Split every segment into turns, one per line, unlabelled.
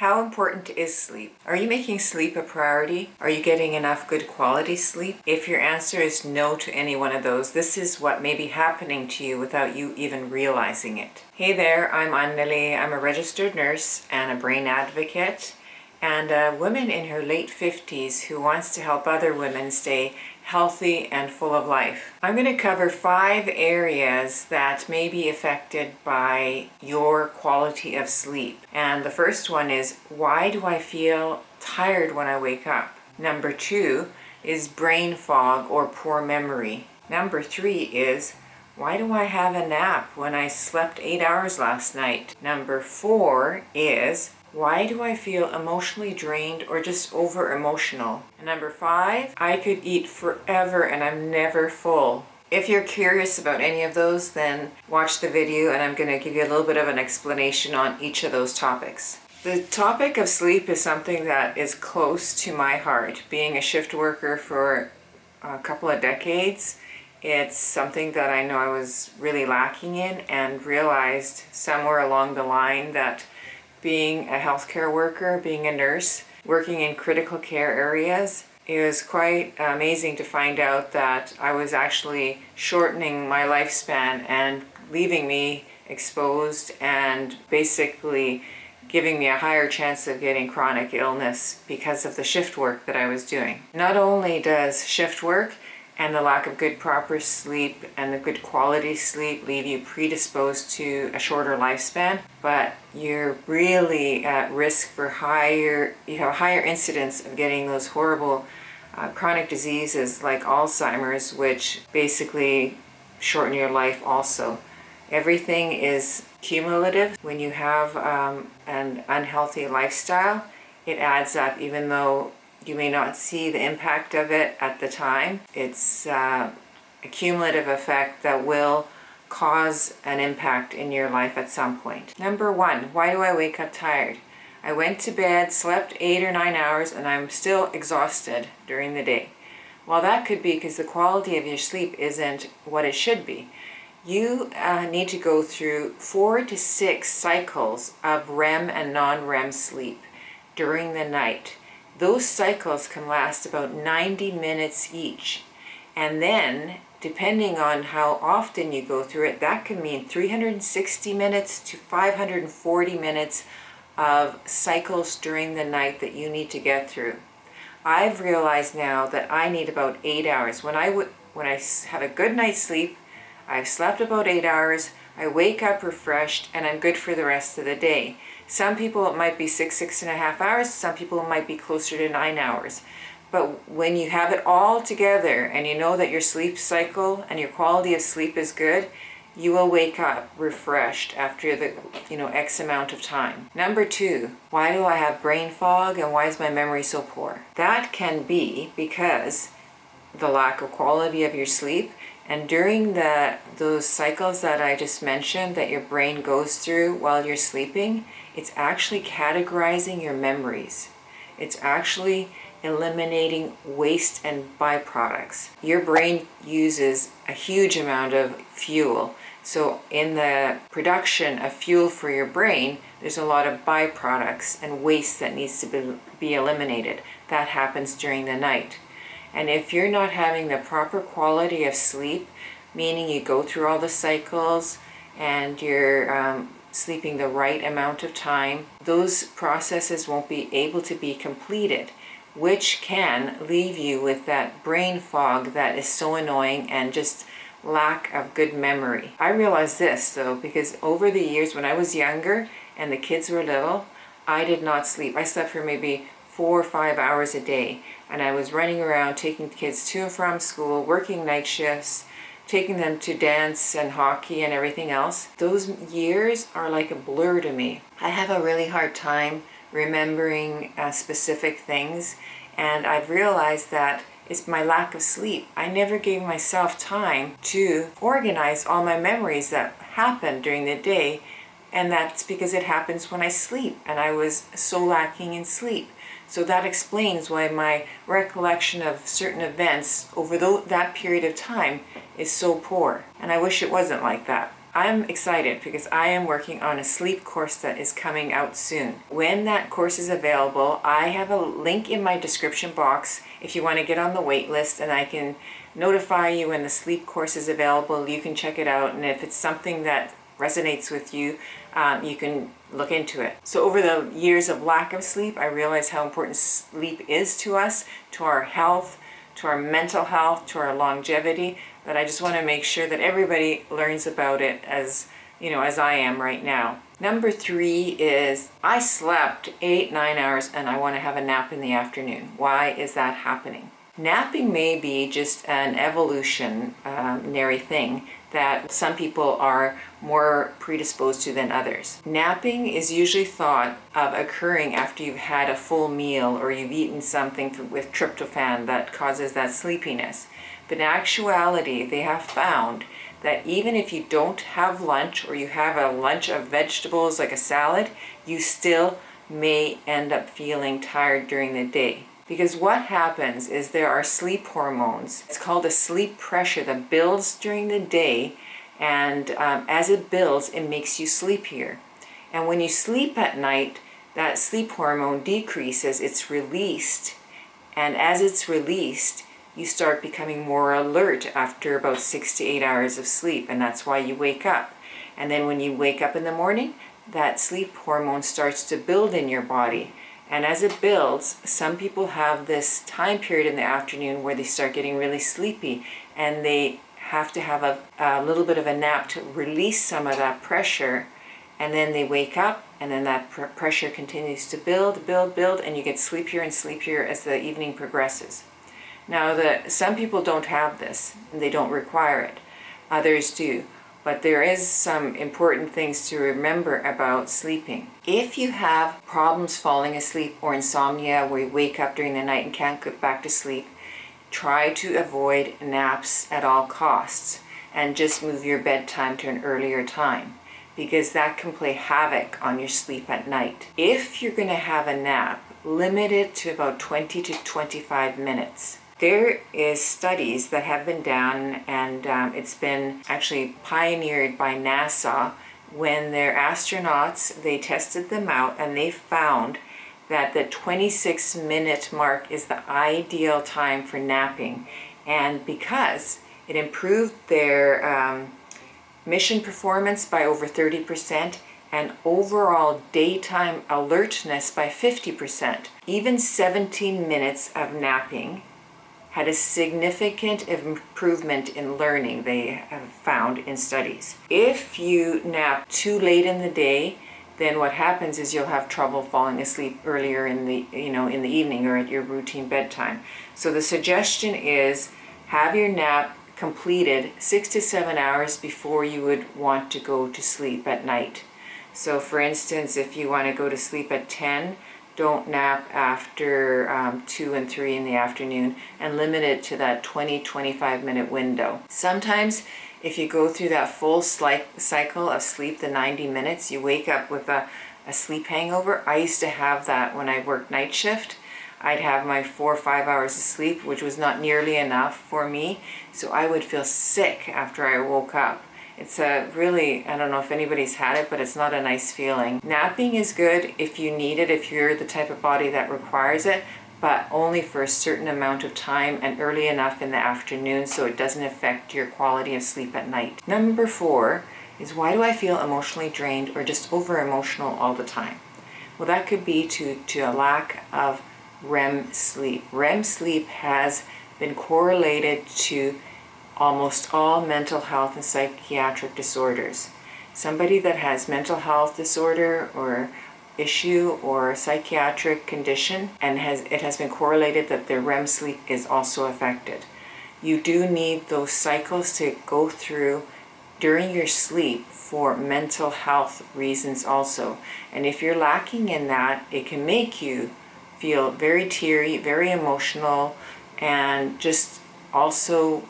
How important is sleep? Are you making sleep a priority? Are you getting enough good quality sleep? If your answer is no to any one of those, this is what may be happening to you without you even realizing it. Hey there, I'm Anneli. I'm a registered nurse and a brain advocate and a woman in her late 50s who wants to help other women stay healthy and full of life. I'm going to cover 5 areas that may be affected by your quality of sleep. And the first one is, why do I feel tired when I wake up? Number 2 is brain fog or poor memory. Number 3 is, why do I have a nap when I slept 8 hours last night? Number 4 is, why do I feel emotionally drained or just over emotional? And number 5, I could eat forever and I'm never full. If you're curious about any of those, then watch the video and I'm going to give you a little bit of an explanation on each of those topics. The topic of sleep is something that is close to my heart. Being a shift worker for a couple of decades, it's something that I know I was really lacking in and realized somewhere along the line that being a healthcare worker, being a nurse, working in critical care areas, it was quite amazing to find out that I was actually shortening my lifespan and leaving me exposed and basically giving me a higher chance of getting chronic illness because of the shift work that I was doing. Not only does shift work and the lack of good proper sleep and the good quality sleep leave you predisposed to a shorter lifespan, but you're really at risk for higher incidence of getting those horrible chronic diseases like Alzheimer's, which basically shorten your life also. Everything is cumulative. When you have an unhealthy lifestyle, it adds up. Even though you may not see the impact of it at the time, it's a cumulative effect that will cause an impact in your life at some point. Number 1, why do I wake up tired? I went to bed, slept 8 or 9 hours, and I'm still exhausted during the day. Well, that could be because the quality of your sleep isn't what it should be. You need to go through 4 to 6 cycles of REM and non-REM sleep during the night. Those cycles can last about 90 minutes each. And then, depending on how often you go through it, that can mean 360 minutes to 540 minutes of cycles during the night that you need to get through. I've realized now that I need about 8 hours. When I have a good night's sleep, I've slept about 8 hours, I wake up refreshed, and I'm good for the rest of the day. Some people it might be 6.5 hours, some people it might be closer to 9 hours. But when you have it all together and you know that your sleep cycle and your quality of sleep is good, you will wake up refreshed after the X amount of time. Number 2, why do I have brain fog and why is my memory so poor? That can be because the lack of quality of your sleep. And during those cycles that I just mentioned that your brain goes through while you're sleeping, it's actually categorizing your memories. It's actually eliminating waste and byproducts. Your brain uses a huge amount of fuel. So in the production of fuel for your brain, there's a lot of byproducts and waste that needs to be eliminated. That happens during the night. And if you're not having the proper quality of sleep, meaning you go through all the cycles and you're sleeping the right amount of time, those processes won't be able to be completed, which can leave you with that brain fog that is so annoying and just lack of good memory. I realized this though, because over the years when I was younger and the kids were little, I did not sleep. I slept for maybe 4 or 5 hours a day, and I was running around taking the kids to and from school, working night shifts, taking them to dance and hockey and everything else. Those years are like a blur to me. I have a really hard time remembering specific things, and I've realized that it's my lack of sleep. I never gave myself time to organize all my memories that happened during the day, and that's because it happens when I sleep, and I was so lacking in sleep. So that explains why my recollection of certain events over that period of time is so poor. And I wish it wasn't like that. I'm excited because I am working on a sleep course that is coming out soon. When that course is available, I have a link in my description box if you want to get on the wait list, and I can notify you when the sleep course is available. You can check it out, and if it's something that resonates with you, you can look into it. So over the years of lack of sleep, I realized how important sleep is to us, to our health, to our mental health, to our longevity, that I just want to make sure that everybody learns about it as I am right now. Number 3 is I slept 8-9 hours and I want to have a nap in the afternoon. Why is that happening? Napping may be just an evolutionary thing that some people are more predisposed to than others. Napping is usually thought of occurring after you've had a full meal or you've eaten something with tryptophan that causes that sleepiness. But in actuality, they have found that even if you don't have lunch or you have a lunch of vegetables like a salad, you still may end up feeling tired during the day. Because what happens is there are sleep hormones. It's called a sleep pressure that builds during the day, and as it builds, it makes you sleepier. And when you sleep at night, that sleep hormone decreases, it's released, and as it's released, you start becoming more alert after about 6 to 8 hours of sleep, and that's why you wake up. And then when you wake up in the morning, that sleep hormone starts to build in your body. And as it builds, some people have this time period in the afternoon where they start getting really sleepy, and they have to have a little bit of a nap to release some of that pressure, and then they wake up, and then that pressure continues to build, and you get sleepier and sleepier as the evening progresses. Now, some people don't have this, and they don't require it. Others do. But there is some important things to remember about sleeping. If you have problems falling asleep or insomnia where you wake up during the night and can't get back to sleep, try to avoid naps at all costs and just move your bedtime to an earlier time, because that can play havoc on your sleep at night. If you're going to have a nap, limit it to about 20 to 25 minutes. There is studies that have been done, and it's been actually pioneered by NASA. When their astronauts, they tested them out, and they found that the 26-minute mark is the ideal time for napping. And because it improved their mission performance by over 30%, and overall daytime alertness by 50%. Even 17 minutes of napping had a significant improvement in learning, they have found in studies. If you nap too late in the day, then what happens is you'll have trouble falling asleep earlier in the evening or at your routine bedtime. So the suggestion is have your nap completed 6 to 7 hours before you would want to go to sleep at night. So for instance, if you want to go to sleep at 10, don't nap after 2 and 3 in the afternoon, and limit it to that 20-25 minute window. Sometimes if you go through that full cycle of sleep, the 90 minutes, you wake up with a sleep hangover. I used to have that when I worked night shift. I'd have my 4 or 5 hours of sleep, which was not nearly enough for me, so I would feel sick after I woke up. It's I don't know if anybody's had it, but it's not a nice feeling. Napping is good if you need it, if you're the type of body that requires it, but only for a certain amount of time and early enough in the afternoon so it doesn't affect your quality of sleep at night. Number 4 is, why do I feel emotionally drained or just over-emotional all the time? Well, that could be to a lack of REM sleep. REM sleep has been correlated to almost all mental health and psychiatric disorders. Somebody that has mental health disorder or issue or psychiatric condition, and it has been correlated that their REM sleep is also affected. You do need those cycles to go through during your sleep for mental health reasons also. And if you're lacking in that, it can make you feel very teary, very emotional, and just also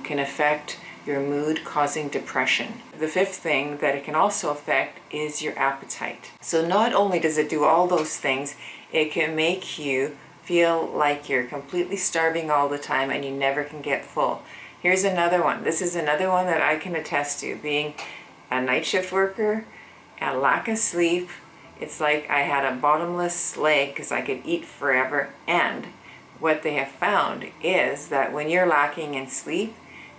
can affect your mood, causing depression. The 5th thing that it can also affect is your appetite. So not only does it do all those things, it can make you feel like you're completely starving all the time and you never can get full. Here's another one. This is another one that I can attest to, being a night shift worker, a lack of sleep. It's like I had a bottomless leg because I could eat forever. And what they have found is that when you're lacking in sleep,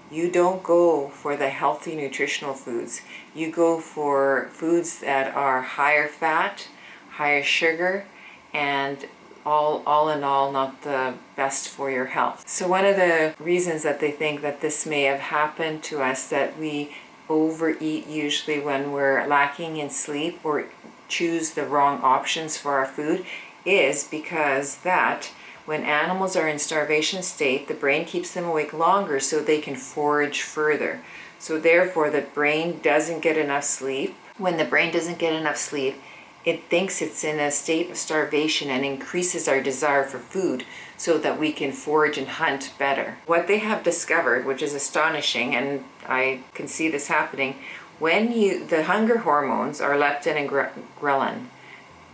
you don't go for the healthy nutritional foods. You go for foods that are higher fat, higher sugar, and all in all not the best for your health. So one of the reasons that they think that this may have happened to us, that we overeat usually when we're lacking in sleep or choose the wrong options for our food, is because that when animals are in starvation state, the brain keeps them awake longer so they can forage further. So therefore, the brain doesn't get enough sleep. When the brain doesn't get enough sleep, it thinks it's in a state of starvation and increases our desire for food so that we can forage and hunt better. What they have discovered, which is astonishing, and I can see this happening, when the hunger hormones are leptin and ghrelin.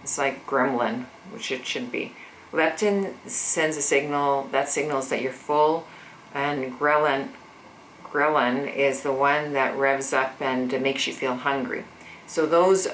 It's like gremlin, which it should be. Leptin sends a signal that signals that you're full, and ghrelin is the one that revs up and makes you feel hungry. So those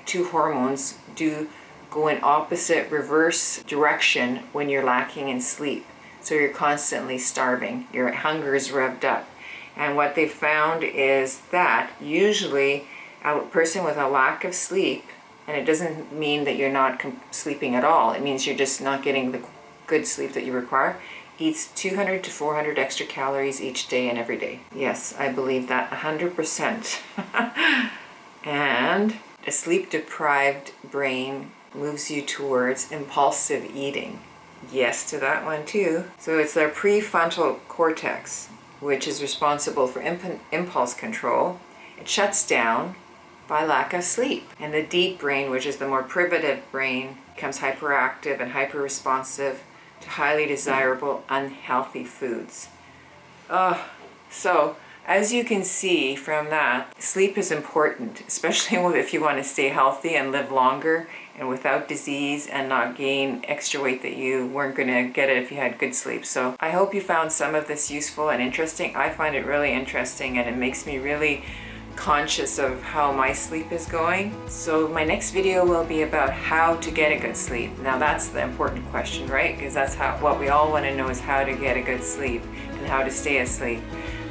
two hormones do go in opposite, reverse direction when you're lacking in sleep. So you're constantly starving. Your hunger is revved up. And what they found is that usually a person with a lack of sleep, and it doesn't mean that you're not sleeping at all, it means you're just not getting the good sleep that you require, eats 200 to 400 extra calories each day and every day. Yes, I believe that 100%. And a sleep-deprived brain moves you towards impulsive eating. Yes to that one too. So it's our prefrontal cortex, which is responsible for impulse control. It shuts down by lack of sleep. And the deep brain, which is the more primitive brain, becomes hyperactive and hyper-responsive to highly desirable, unhealthy foods. So as you can see from that, sleep is important, especially if you want to stay healthy and live longer and without disease and not gain extra weight that you weren't going to get it if you had good sleep. So I hope you found some of this useful and interesting. I find it really interesting, and it makes me really conscious of how my sleep is going. So my next video will be about how to get a good sleep. Now that's the important question, right? Because that's what we all want to know, is how to get a good sleep and how to stay asleep.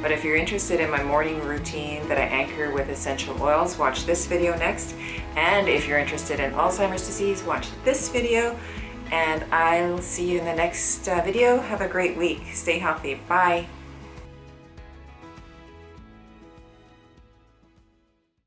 But if you're interested in my morning routine that I anchor with essential oils, watch this video next. And if you're interested in Alzheimer's disease, watch this video. And I'll see you in the next video. Have a great week. Stay healthy. Bye.